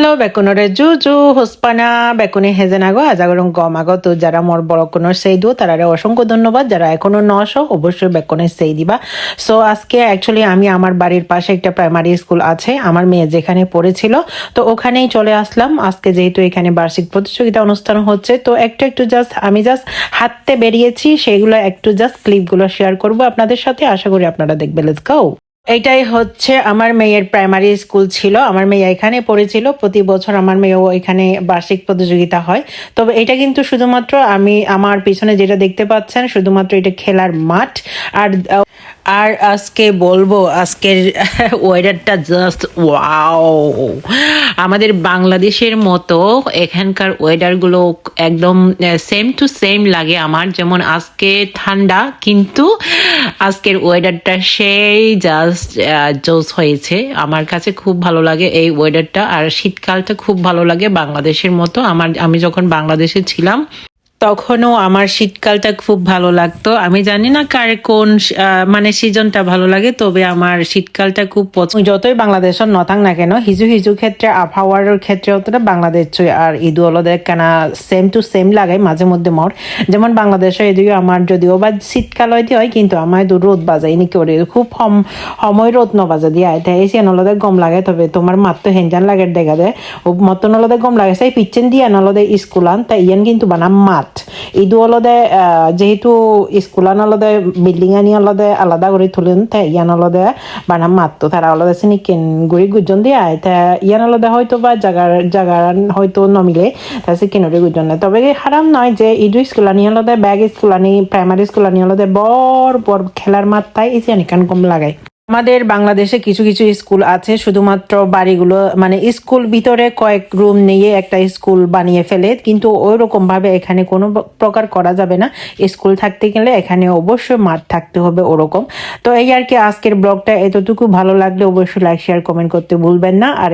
Hello, bekunore juju hospana bekuni হেজেনাগো আজাগরং গমাগো তো যারা মোর বড় কোনো সেই দিও তারারে অসংখ্য ধন্যবাদ যারা এখনো নশো অবশ্যই বেকনে সেই দিবা সো আজকে অ্যাকচুয়ালি আমি আমার বাড়ির পাশে একটা প্রাইমারি স্কুল আছে আমার মেয়ে যেখানে পড়েছিল তো ওখানেই চলে আসলাম আজকে যেহেতু এখানে বার্ষিক প্রতিযোগিতা অনুষ্ঠান হচ্ছে তো একটু আমি জাস্ট হাঁটতে বেরিয়েছি সেগুলো একটু জাস্ট ক্লিপগুলো শেয়ার করব আপনাদের সাথে আশা করি আপনারা দেখবেন লেটস গো এটাই হচ্ছে আমার মেয়ের প্রাইমারি স্কুল ছিল আমার মেয়ে এখানে পড়েছিল প্রতি বছর আমার মেয়েও এখানে বার্ষিক প্রতিযোগিতা হয় তবে এটা কিন্তু শুধুমাত্র আমি আমার পিছনে যেটা দেখতে পাচ্ছেন শুধুমাত্র এটা খেলার মাঠ আর আর আজকে বলবো আজকের ওয়েদারটা জাস্ট ওয়াও আমাদের বাংলাদেশের মতো এখানকার ওয়েদারগুলো একদম সেম টু সেম লাগে আমার যেমন আজকে ঠান্ডা কিন্তু আজকের ওয়েদারটা সেই জাস্ট জোস হয়েছে আমার কাছে খুব ভালো লাগে এই ওয়েদারটা আর শীতকালটা খুব ভালো লাগে বাংলাদেশের মতো আমি যখন বাংলাদেশে ছিলাম তখনও আমার শীতকালটা খুব ভালো লাগতো আমি জানি না কার কোন মানে সিজনটা ভালো লাগে তবে আমার শীতকালটা খুব পছন্দ যতই বাংলাদেশের নথাং না কেন হিজু ক্ষেত্রে আবহাওয়ার ক্ষেত্রে অতটা বাংলাদেশ আর ঈদ হলদের কেনা সেম টু সেম লাগে মাঝে মধ্যে মোর যেমন বাংলাদেশে এদিকে আমার যদিও বা শীতকাল হইতে হয় কিন্তু আমার রোদ বাজাই নি করে খুব সময় রোদ নবাজা দিয়ে আয় তাই এসে নলদে গম লাগে তবে তোমার মাত্র হেঞ্জান লাগে দেখা দেয় ও মতো নলদে গম লাগে সেই পিচ্ছেন দিয়ে নলদে স্কুলান তাই ইয়ান কিন্তু বানাম মাঠ ইদু অলদে যেহেতু স্কুলান অলদে বিল্ডিং আনি অলদে আলাদা করে তুলেন তাই ইয়ান অলদে বানাম মাত্তো তারা অলদে চিনি কেন গুড়ি গুজন দিয়ে আয় তা ইয়ান অলদে হয়তো বা জাগার হয়তো নমিলে তাছে কেনরে গুজন নেয় তবে হারাম নয় যে ইদু স্কুলানি অলদে ব্যাগ স্কুলানি প্রাইমারি স্কুলানি অলদে বড় খেলার মাঠ তাই এসে অনেকান কম লাগায় আমাদের বাংলাদেশে কিছু স্কুল আছে শুধুমাত্র বাড়িগুলো মানে স্কুল ভিতরে কয়েক রুম নিয়ে একটা স্কুল বানিয়ে ফেলে কিন্তু ওই রকম ভাবে এখানে কোনো প্রকার করা যাবে না স্কুল থাকতে গেলে এখানে অবশ্যই মাঠ থাকতে হবে ওরকম তো এই আর কি আজকের ব্লগটা এতটুকু ভালো লাগলে অবশ্যই লাইক শেয়ার কমেন্ট করতে ভুলবেন না আর